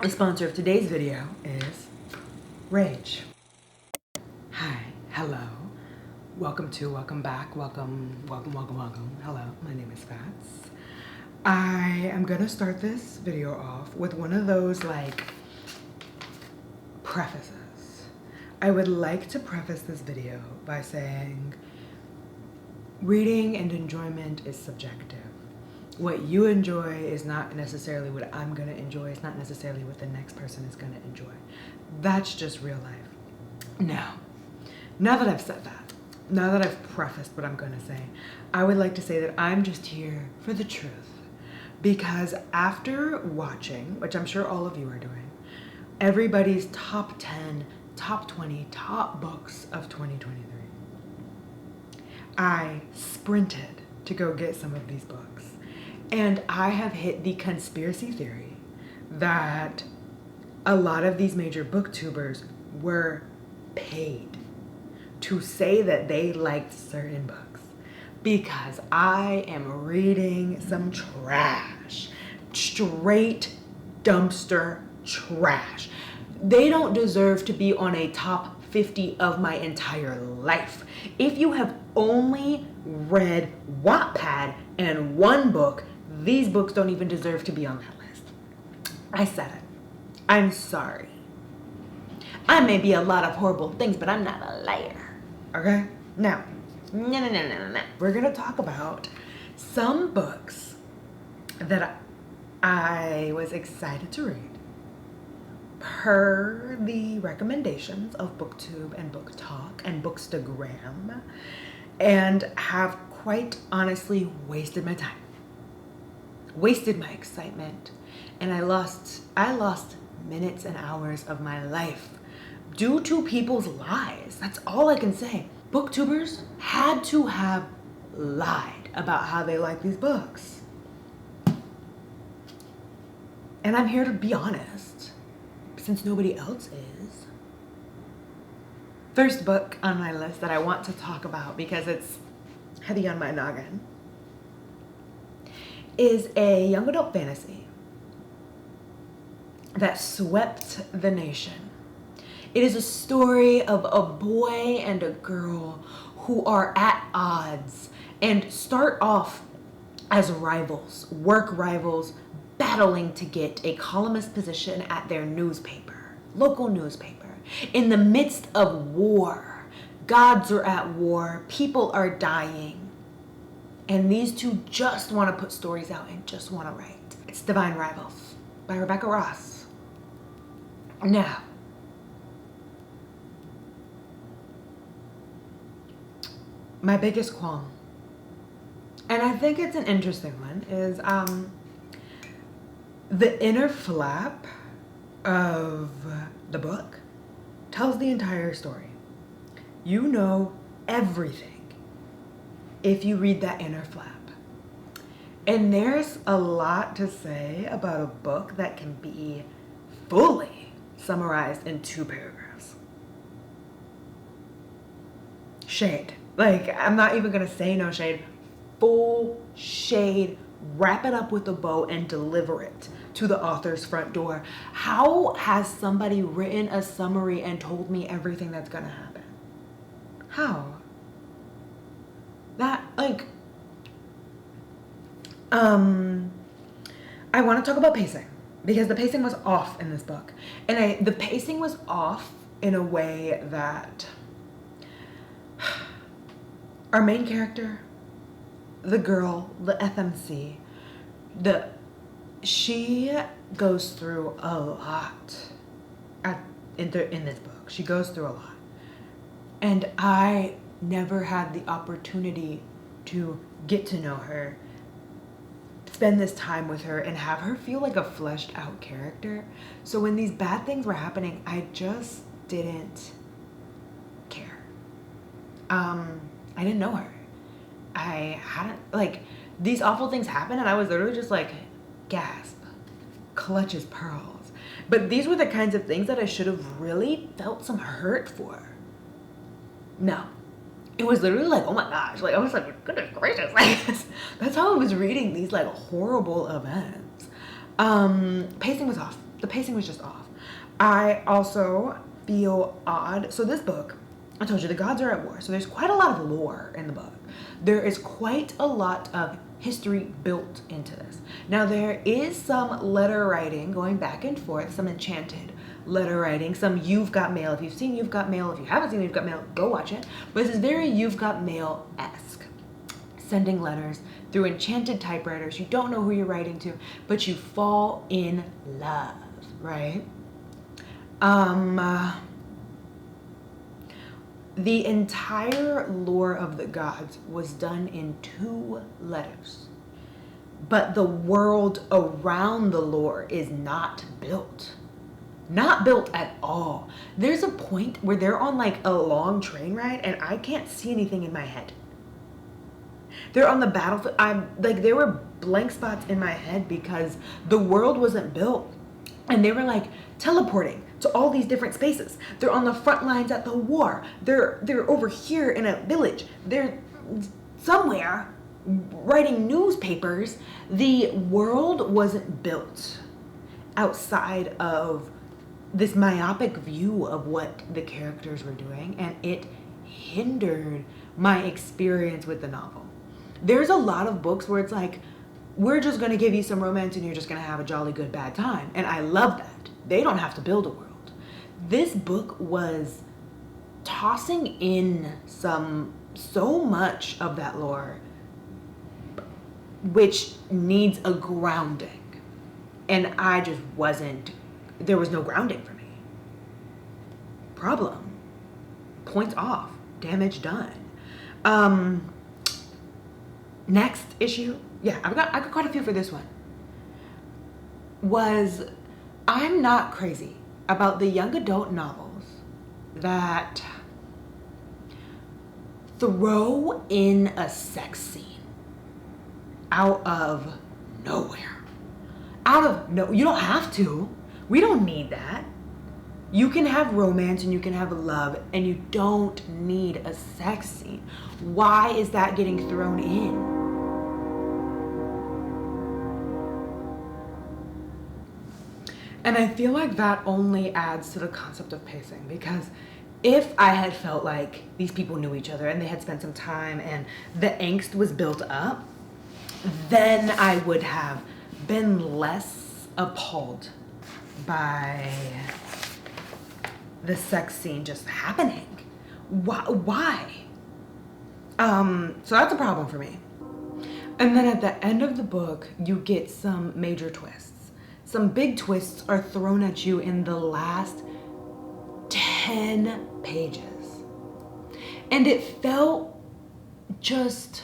The sponsor of today's video is Reid. Hi, hello, welcome back, welcome. Hello, my name is Fats. I am gonna start this video off with one of those like prefaces. I would like to preface this video by saying reading and enjoyment is subjective. What you enjoy is not necessarily what I'm gonna enjoy. It's not necessarily what the next person is gonna enjoy. That's just real life. Now that I've said that, now that I've prefaced what I'm gonna say, I would like to say that I'm just here for the truth. Because after watching, which I'm sure all of you are doing, everybody's top 10, top 20, top books of 2023, I sprinted to go get some of these books. And I have hit the conspiracy theory that a lot of these major booktubers were paid to say that they liked certain books because I am reading some trash, straight dumpster trash. They don't deserve to be on a top 50 of my entire life. If you have only read Wattpad and one book, these books don't even deserve to be on that list. I said it. I'm sorry. I may be a lot of horrible things, but I'm not a liar. Okay? Now, no. We're gonna talk about some books that I was excited to read per the recommendations of BookTube and BookTalk and Bookstagram, and have quite honestly wasted my time. Wasted my excitement, and I lost minutes and hours of my life due to people's lies. That's all I can say. Booktubers had to have lied about how they like these books. And I'm here to be honest, since nobody else is. First book on my list that I want to talk about because it's heavy on my noggin is a young adult fantasy that swept the nation. It is a story of a boy and a girl who are at odds and start off as rivals, work rivals, battling to get a columnist position at their newspaper, local newspaper. In the midst of war, gods are at war, people are dying. And these two just want to put stories out and just want to write. It's Divine Rivals by Rebecca Ross. Now, my biggest qualm, and I think it's an interesting one, is the inner flap of the book tells the entire story. You know everything if you read that inner flap. And there's a lot to say about a book that can be fully summarized in 2 paragraphs. Shade. Like, I'm not even gonna say no shade. Full shade. Wrap it up with a bow and deliver it to the author's front door. How has somebody written a summary and told me everything that's gonna happen? How? That, like, I want to talk about pacing because the pacing was off in this book. And the pacing was off in a way that our main character, the girl, the FMC, she goes through a lot in this book. She goes through a lot. And I never had the opportunity to get to know her, spend this time with her, and have her feel like a fleshed out character. So when these bad things were happening, I just didn't care. I didn't know her. I hadn't, like, these awful things happened and I was literally just like, gasp, clutches pearls. But these were the kinds of things that I should have really felt some hurt for. No. It was literally like, oh my gosh, like I was like, goodness gracious, like that's how I was reading these like horrible events. Pacing was off. The pacing was just off. I also feel odd. So this book, I told you the gods are at war. So there's quite a lot of lore in the book. There is quite a lot of history built into this. Now there is some letter writing going back and forth, some enchanted letter writing, some You've Got Mail. If you've seen You've Got Mail, if you haven't seen You've Got Mail, go watch it. But this is very You've Got Mail-esque. Sending letters through enchanted typewriters. You don't know who you're writing to, but you fall in love, right? The entire lore of the gods was done in 2 letters, but the world around the lore is not built. Not built at all. There's a point where they're on like a long train ride and I can't see anything in my head. They're on the battlefield. There were blank spots in my head because the world wasn't built. And they were like teleporting to all these different spaces. They're on the front lines at the war. They're over here in a village. They're somewhere writing newspapers. The world wasn't built outside of this myopic view of what the characters were doing, and it hindered my experience with the novel. There's a lot of books where it's like, we're just going to give you some romance and you're just going to have a jolly good bad time. And I love that. They don't have to build a world. This book was tossing in so much of that lore, which needs a grounding. And I just there was no grounding for me. Problem. Points off. Damage done. Next issue. Yeah, I got quite a few for this one. I'm not crazy about the young adult novels that throw in a sex scene out of nowhere. You don't have to. We don't need that. You can have romance and you can have love and you don't need a sex scene. Why is that getting thrown in? And I feel like that only adds to the concept of pacing, because if I had felt like these people knew each other and they had spent some time and the angst was built up, then I would have been less appalled by the sex scene just happening. Why? So that's a problem for me. And then at the end of the book, you get some major twists. Some big twists are thrown at you in the last 10 pages. And it felt just,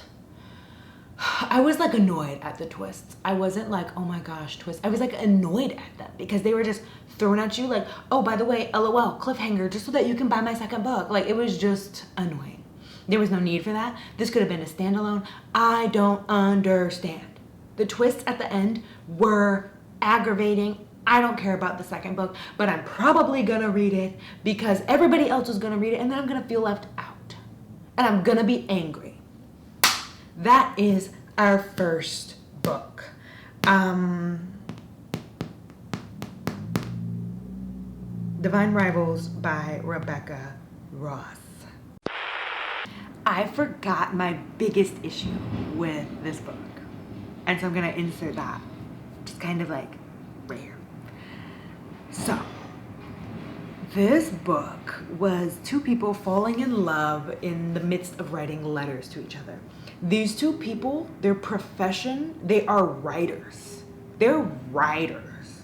I was like annoyed at the twists. I wasn't like, oh my gosh, twist. I was like annoyed at them because they were just thrown at you like, oh, by the way, LOL, cliffhanger, just so that you can buy my second book. Like, it was just annoying. There was no need for that. This could have been a standalone. I don't understand. The twists at the end were aggravating. I don't care about the second book, but I'm probably gonna read it because everybody else is gonna read it and then I'm gonna feel left out. And I'm gonna be angry. That is our first book. Divine Rivals by Rebecca Ross. I forgot my biggest issue with this book. And so I'm gonna insert that. Just kind of like right here. So, this book was 2 people falling in love in the midst of writing letters to each other. These 2 people, their profession, they are writers. They're writers.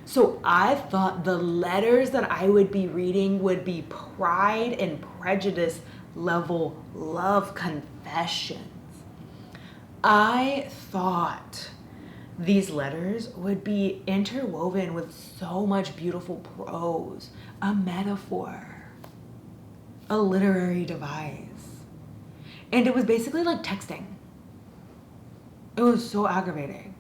So I thought the letters that I would be reading would be Pride and Prejudice level love confessions. I thought these letters would be interwoven with so much beautiful prose, a metaphor, a literary device. And it was basically like texting. It was so aggravating.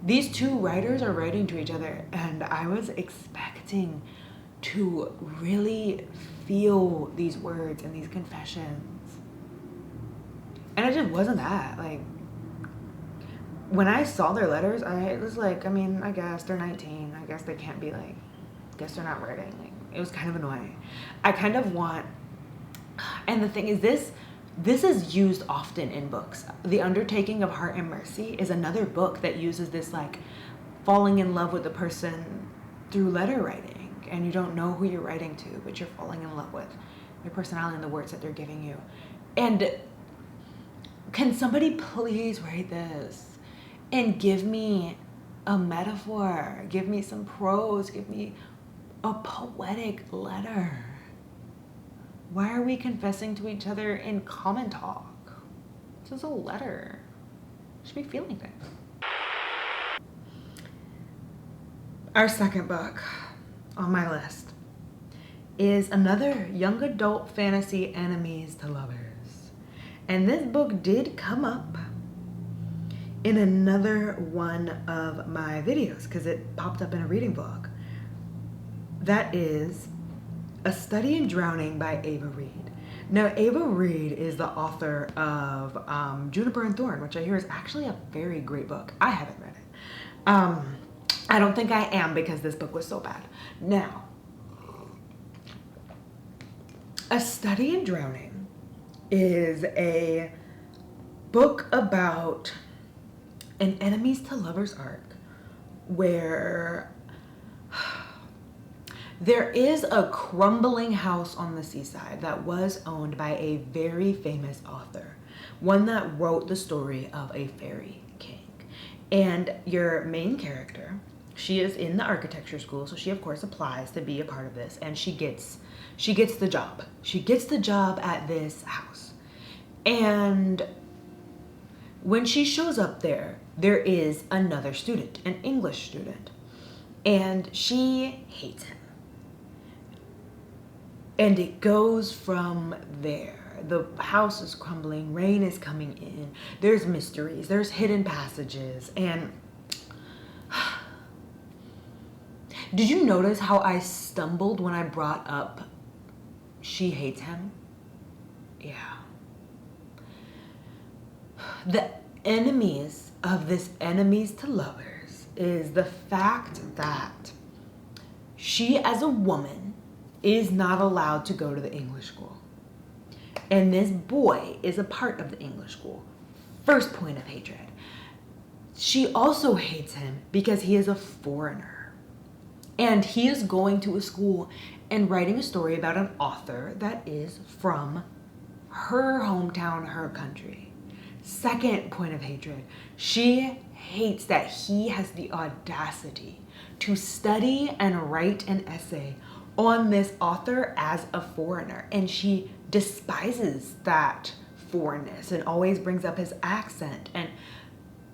These 2 writers are writing to each other, and I was expecting to really feel these words and these confessions. And it just wasn't that. Like, when I saw their letters, I was like, I mean, I guess they're 19. I guess they can't be like, guess they're not writing. Like, it was kind of annoying. I kind of want, and the thing is, this is used often in books. The Undertaking of Heart and Mercy is another book that uses this, like, falling in love with the person through letter writing, and you don't know who you're writing to, but you're falling in love with their personality and the words that they're giving you. And can somebody please write this and give me a metaphor, give me some prose, give me a poetic letter? Why are we confessing to each other in common talk? This is a letter. I should be feeling things. Our second book on my list is another young adult fantasy, enemies to lovers. And this book did come up in another one of my videos because it popped up in a reading vlog. That is A Study in Drowning by Ava Reid. Now, Ava Reid is the author of Juniper and Thorn, which I hear is actually a very great book. I haven't read it. I don't think I am because this book was so bad. Now, A Study in Drowning is a book about an enemies to lovers arc where there is a crumbling house on the seaside that was owned by a very famous author, one that wrote the story of a fairy king. And your main character, she is in the architecture school, so she of course applies to be a part of this, and she gets the job. She gets the job at this house. And when she shows up there is another student, an English student, and she hates him. And it goes from there. The house is crumbling, rain is coming in, there's mysteries, there's hidden passages, and did you notice how I stumbled when I brought up she hates him? Yeah. The enemies of this enemies to lovers is the fact that she as a woman is not allowed to go to the English school. And this boy is a part of the English school. First point of hatred. She also hates him because he is a foreigner. And he is going to a school and writing a story about an author that is from her hometown, her country. Second point of hatred. She hates that he has the audacity to study and write an essay on this author as a foreigner, and she despises that foreignness and always brings up his accent and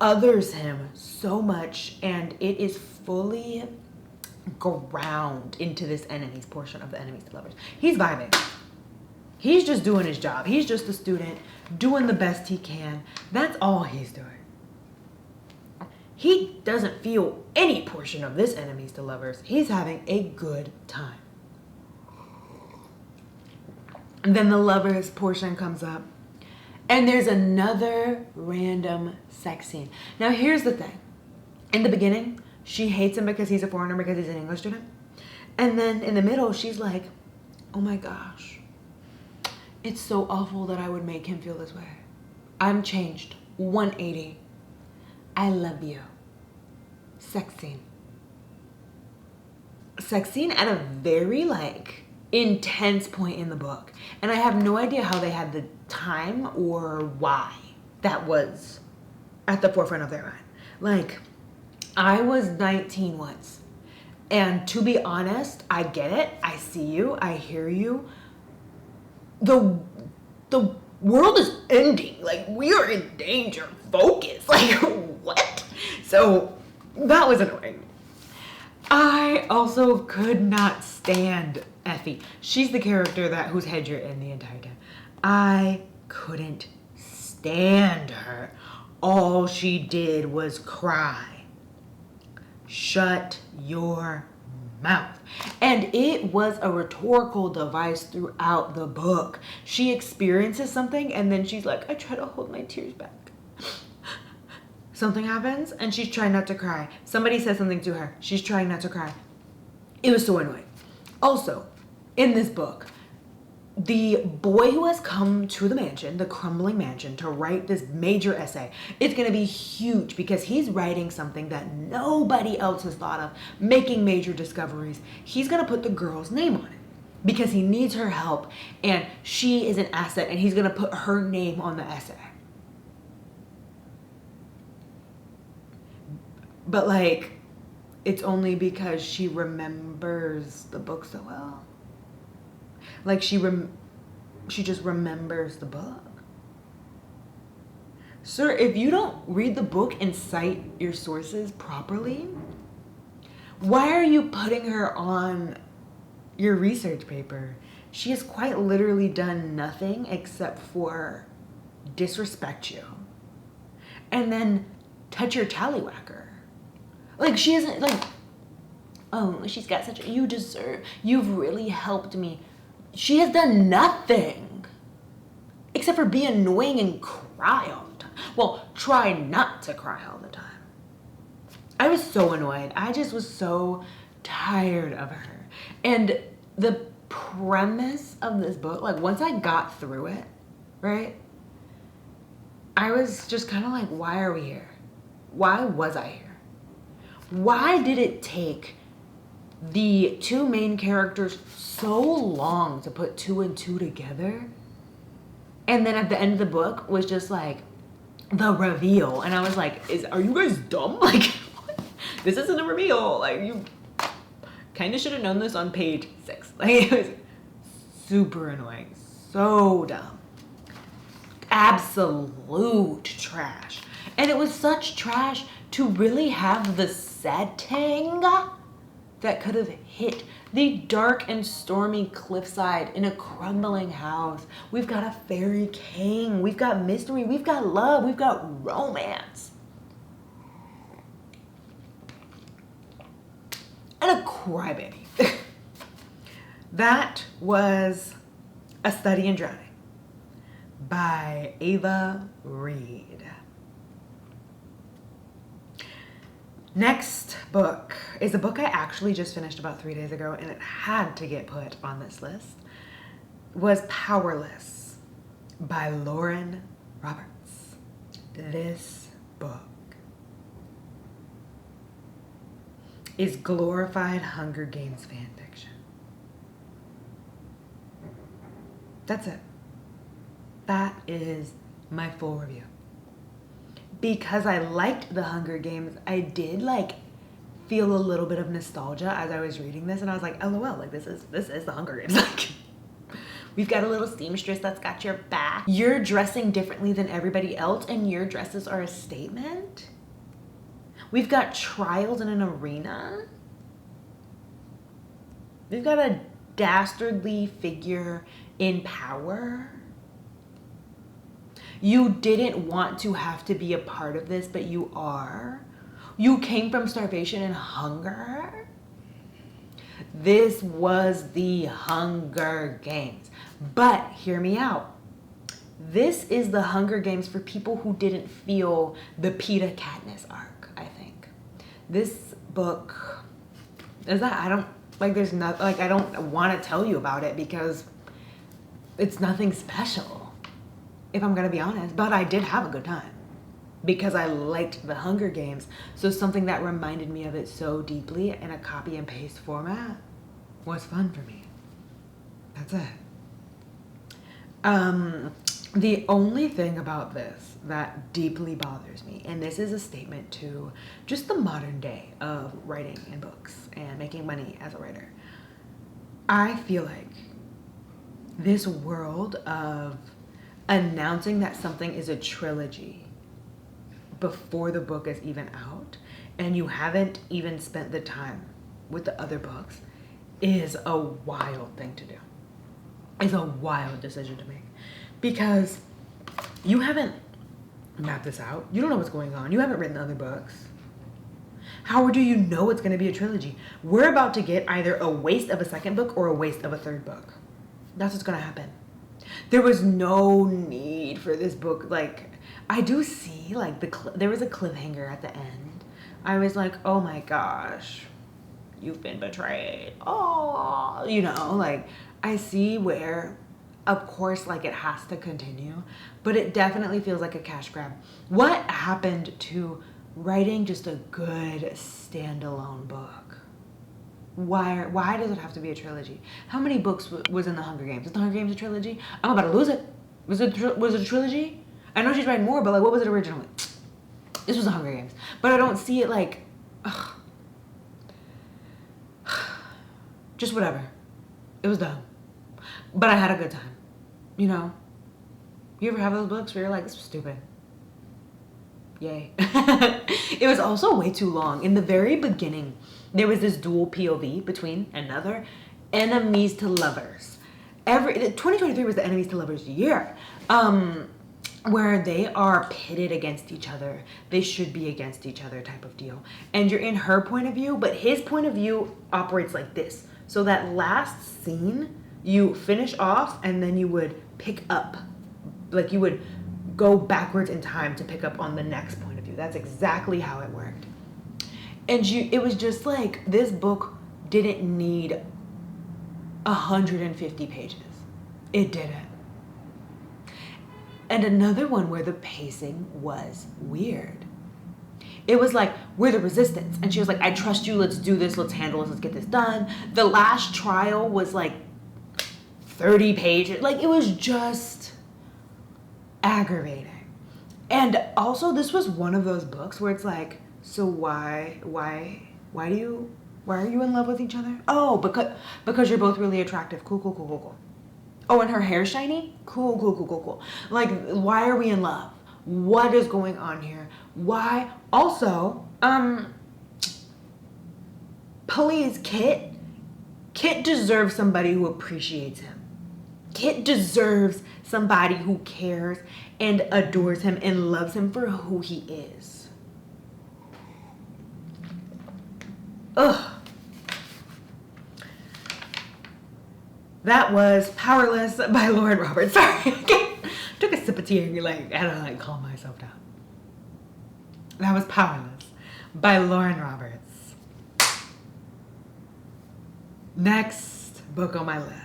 others him so much, and it is fully ground into this enemies portion of the enemies to lovers. He's vibing. He's just doing his job. He's just a student doing the best he can. That's all he's doing. He doesn't feel any portion of this enemies to lovers. He's having a good time. And then the lovers portion comes up, and there's another random sex scene. Now here's the thing. In the beginning, she hates him because he's a foreigner, because he's an English student. And then in the middle, she's like, oh my gosh, it's so awful that I would make him feel this way. I'm changed. 180. I love you. Sex scene. Sex scene at a very intense point in the book. And I have no idea how they had the time or why that was at the forefront of their mind. I was 19 once. And to be honest, I get it. I see you. I hear you. The world is ending. We are in danger. Focus. What? So that was annoying. I also could not stand Effie. She's the character whose head you're in the entire time. I couldn't stand her. All she did was cry. Shut your mouth. And it was a rhetorical device throughout the book. She experiences something and then she's like, I try to hold my tears back. Something happens and she's trying not to cry. Somebody says something to her. She's trying not to cry. It was so annoying. Also, in this book, the boy who has come to the mansion, the crumbling mansion, to write this major essay, it's going to be huge because he's writing something that nobody else has thought of, making major discoveries. He's going to put the girl's name on it because he needs her help and she is an asset, and he's going to put her name on the essay. But like, it's only because she remembers the book so well. Like she just remembers the book. Sir, if you don't read the book and cite your sources properly, why are you putting her on your research paper? She has quite literally done nothing except for disrespect you and then touch your tallywhacker. Like, she isn't like, oh, she's got such a, you've really helped me. She has done nothing except for be annoying and cry all the time. Well, try not to cry all the time. I was so annoyed. I just was so tired of her. And the premise of this book, like once I got through it, right, I was just kind of like, why are we here? Why was I here? Why did it take the two main characters so long to put 2 and 2 together? And then at the end of the book was just like the reveal. And I was like, are you guys dumb? Like, what? This isn't a reveal. Like, you kind of should have known this on page 6. Like, it was super annoying. So dumb. Absolute trash. And it was such trash to really have the setting that could have hit the dark and stormy cliffside in a crumbling house. We've got a fairy king. We've got mystery. We've got love. We've got romance. And a crybaby. That was A Study in Drowning by Ava Reid. Next book is a book I actually just finished about 3 days ago, and it had to get put on this list. Was Powerless by Lauren Roberts. This book is glorified Hunger Games fan fiction. That's it. That is my full review. Because I liked the Hunger Games, I did like feel a little bit of nostalgia as I was reading this, and I was like, LOL, like this is the Hunger Games. Like, we've got a little seamstress that's got your back. You're dressing differently than everybody else, and your dresses are a statement. We've got trials in an arena. We've got a dastardly figure in power. You didn't want to have to be a part of this, but you are. You came from starvation and hunger. This was the Hunger Games. But hear me out. This is the Hunger Games for people who didn't feel the Peeta Katniss arc, I think. This book is that I don't want to tell you about it because it's nothing special, if I'm gonna be honest, but I did have a good time because I liked the Hunger Games. So something that reminded me of it so deeply in a copy and paste format was fun for me. That's it. The only thing about this that deeply bothers me, and this is a statement to just the modern day of writing and books and making money as a writer, I feel like this world of announcing that something is a trilogy before the book is even out and you haven't even spent the time with the other books is a wild thing to do. It's a wild decision to make because you haven't mapped this out. You don't know what's going on. You haven't written the other books. How do you know it's going to be a trilogy? We're about to get either a waste of a second book or a waste of a third book. That's what's going to happen. There was no need for this book. Like, I do see, like, there was a cliffhanger at the end. I was like, oh my gosh, you've been betrayed. Oh, you know, like, I see where, of course, like, it has to continue, but it definitely feels like a cash grab. What happened to writing just a good standalone book? Why does it have to be a trilogy? How many books was in The Hunger Games? Is The Hunger Games a trilogy? I'm about to lose it. Was it a trilogy? I know she's writing more, but like, what was it originally? This was The Hunger Games. But I don't see it like, ugh. Just whatever. It was dumb. But I had a good time. You know? You ever have those books where you're like, this was stupid? Yay. It was also way too long. In the very beginning, there was this dual POV between another enemies to lovers. 2023 was the enemies to lovers year. Where they are pitted against each other. They should be against each other type of deal. And you're in her point of view, but his point of view operates like this. So that last scene, you finish off and then you would pick up. Like you would go backwards in time to pick up on the next point of view. That's exactly how it worked. And it was just like, this book didn't need 150 pages. It didn't. And another one where the pacing was weird. It was like, we're the resistance. And she was like, I trust you, let's do this, let's handle this, let's get this done. The last trial was like 30 pages. Like, it was just aggravating. And also, this was one of those books where it's like, so why are you in love with each other? Oh, because you're both really attractive. Cool. Oh, and her hair's shiny? Cool. Like, why are we in love? What is going on here? Why? Also, please, Kit deserves somebody who appreciates him. Kit deserves somebody who cares and adores him and loves him for who he is. Ugh. That was Powerless by Lauren Roberts. Sorry. Took a sip of tea and I had to calm myself down. That was Powerless by Lauren Roberts. Next book on my list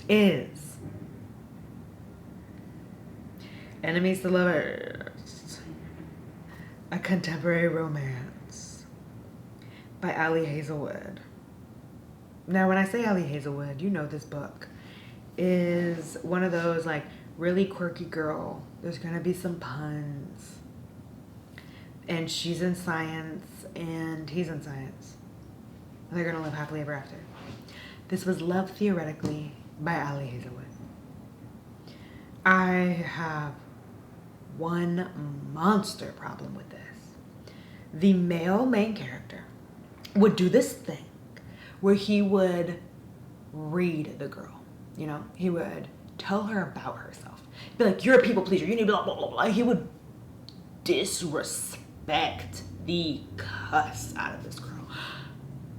is Enemies to Lovers, a contemporary romance by Hazelwood. Now, when I say Hazelwood, you know this book is one of those, like, really quirky girl. There's going to be some puns. And she's in science, and he's in science. And they're going to live happily ever after. This was Love Theoretically by Hazelwood. I have one monster problem with this. The male main character would do this thing where he would read the girl, you know? He would tell her about herself. Be like, you're a people pleaser, you need blah, blah, blah, blah. He would disrespect the cuss out of this girl.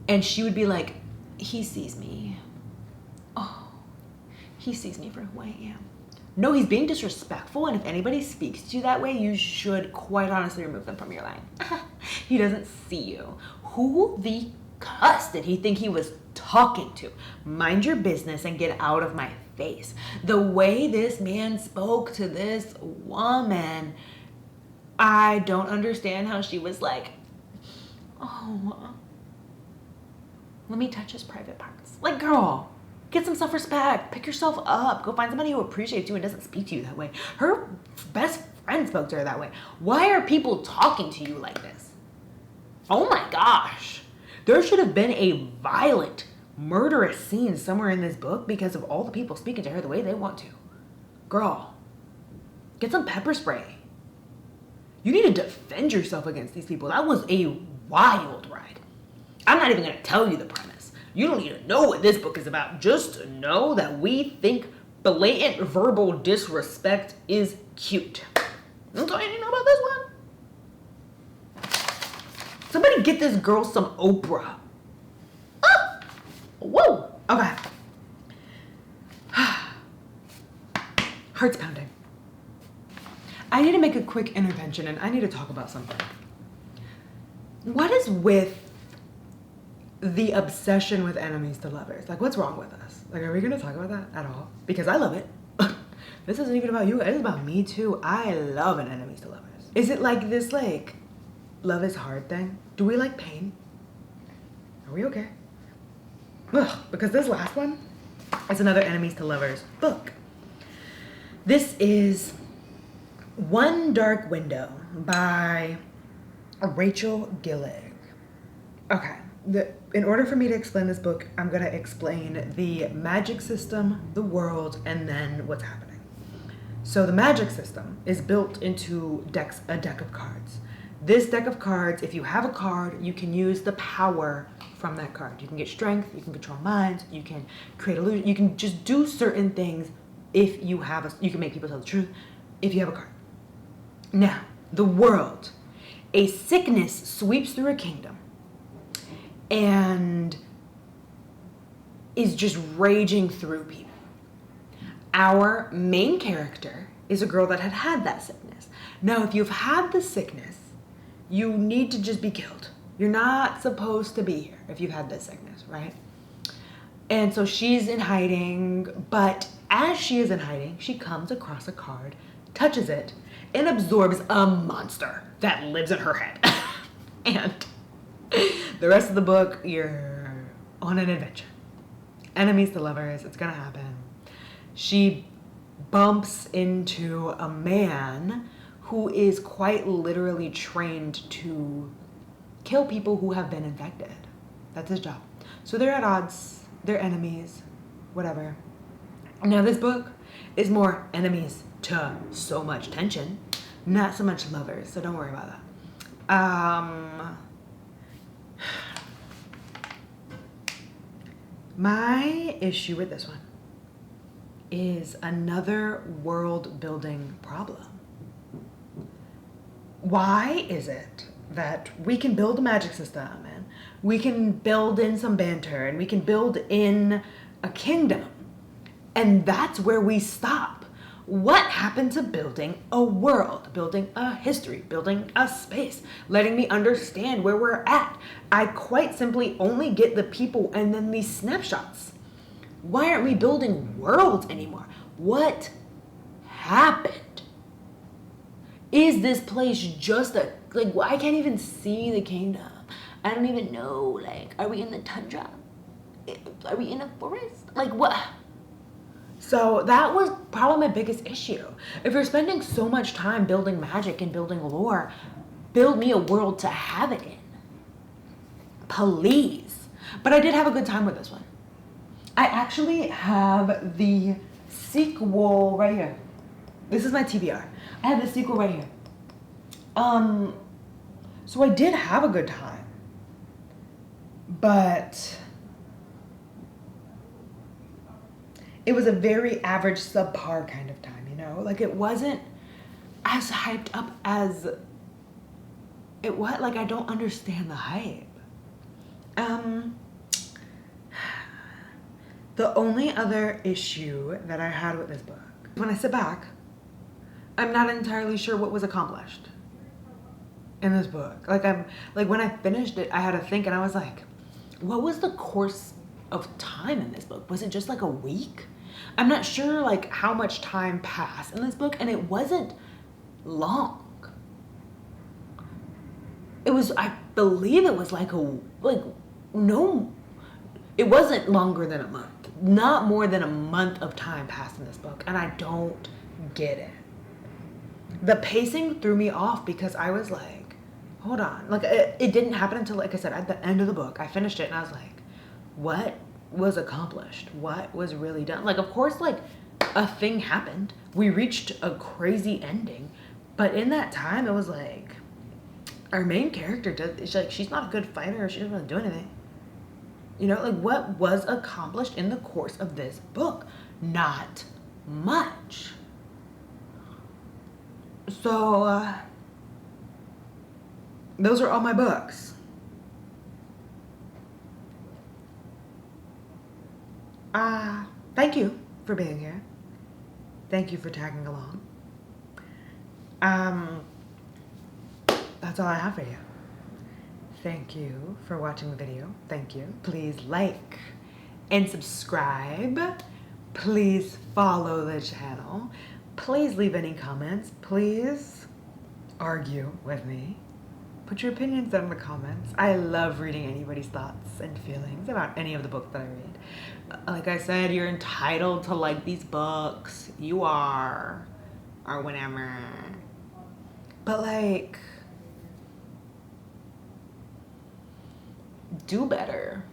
And she would be like, he sees me. Oh, he sees me for who I am. No, he's being disrespectful, and if anybody speaks to you that way, you should quite honestly remove them from your line. He doesn't see you. Who the cuss did he think he was talking to? Mind your business and get out of my face. The way this man spoke to this woman, I don't understand how she was like, oh, let me touch his private parts. Like, girl, get some self-respect. Pick yourself up. Go find somebody who appreciates you and doesn't speak to you that way. Her best friend spoke to her that way. Why are people talking to you like this? Oh my gosh. There should have been a violent, murderous scene somewhere in this book because of all the people speaking to her the way they want to. Girl, get some pepper spray. You need to defend yourself against these people. That was a wild ride. I'm not even going to tell you the premise. You don't need to know what this book is about. Just know that we think blatant verbal disrespect is cute. That's all you need to know about this one. Somebody get this girl some Oprah. Ah! Whoa. Okay. Heart's pounding. I need to make a quick intervention and I need to talk about something. What is with the obsession with enemies to lovers? Like, what's wrong with us? Like, are we gonna talk about that at all? Because I love it. This isn't even about you, it is about me too. I love an enemies to lovers. Is it like this, like, love is hard thing? Do we like pain? Are we okay? Ugh, because this last one is another enemies to lovers book. This is One Dark Window by Rachel Gillig. Okay, in order for me to explain this book, I'm gonna explain the magic system, the world, and then what's happening. So the magic system is built into a deck of cards. This deck of cards, if you have a card, you can use the power from that card. You can get strength, you can control minds, you can create illusion, you can just do certain things if you have you can make people tell the truth if you have a card. Now, the world. A sickness sweeps through a kingdom and is just raging through people. Our main character is a girl that had that sickness. Now, if you've had the sickness, you need to just be killed. You're not supposed to be here if you've had this sickness, right? And so she's in hiding, but as she is in hiding, she comes across a card, touches it, and absorbs a monster that lives in her head. And the rest of the book, you're on an adventure. Enemies to lovers, it's gonna happen. She bumps into a man who is quite literally trained to kill people who have been infected. That's his job. So they're at odds, they're enemies, whatever. Now this book is more enemies to so much tension, not so much lovers, so don't worry about that. My issue with this one is another world building problem. Why is it that we can build a magic system and we can build in some banter and we can build in a kingdom, and that's where we stop? What happened to building a world, building a history, building a space, letting me understand where we're at? I quite simply only get the people and then these snapshots. Why aren't we building worlds anymore? What happened? Is this place just like, I can't even see the kingdom. I don't even know, like, are we in the tundra? Are we in a forest? Like, what? So that was probably my biggest issue. If you're spending so much time building magic and building lore, build me a world to have it in. Please. But I did have a good time with this one. I actually have the sequel right here. This is my TBR. I have the sequel right here. So I did have a good time. But it was a very average, subpar kind of time, you know? Like, it wasn't as hyped up as it was. Like, I don't understand the hype. The only other issue that I had with this book, when I sit back, I'm not entirely sure what was accomplished in this book. Like when I finished it, I had to think, and I was like, what was the course of time in this book? Was it just like a week? I'm not sure like how much time passed in this book, and it wasn't long. It was, I believe it was no, it wasn't longer than a month. Not more than a month of time passed in this book, and I don't get it. The pacing threw me off because I was like, hold on. Like, it didn't happen until, like I said, at the end of the book. I finished it, and I was like, what was accomplished? What was really done? Like, of course, like, a thing happened. We reached a crazy ending, but in that time, it was like, our main character she's not a good fighter. She doesn't really do anything. You know, like, what was accomplished in the course of this book? Not much. So, those are all my books. Thank you for being here. Thank you for tagging along. That's all I have for you. Thank you for watching the video. Thank you. Please like and subscribe. Please follow the channel. Please leave any comments. Please argue with me. Put your opinions down in the comments. I love reading anybody's thoughts and feelings about any of the books that I read. Like I said, you're entitled to like these books. You are. Or whatever. But like, do better.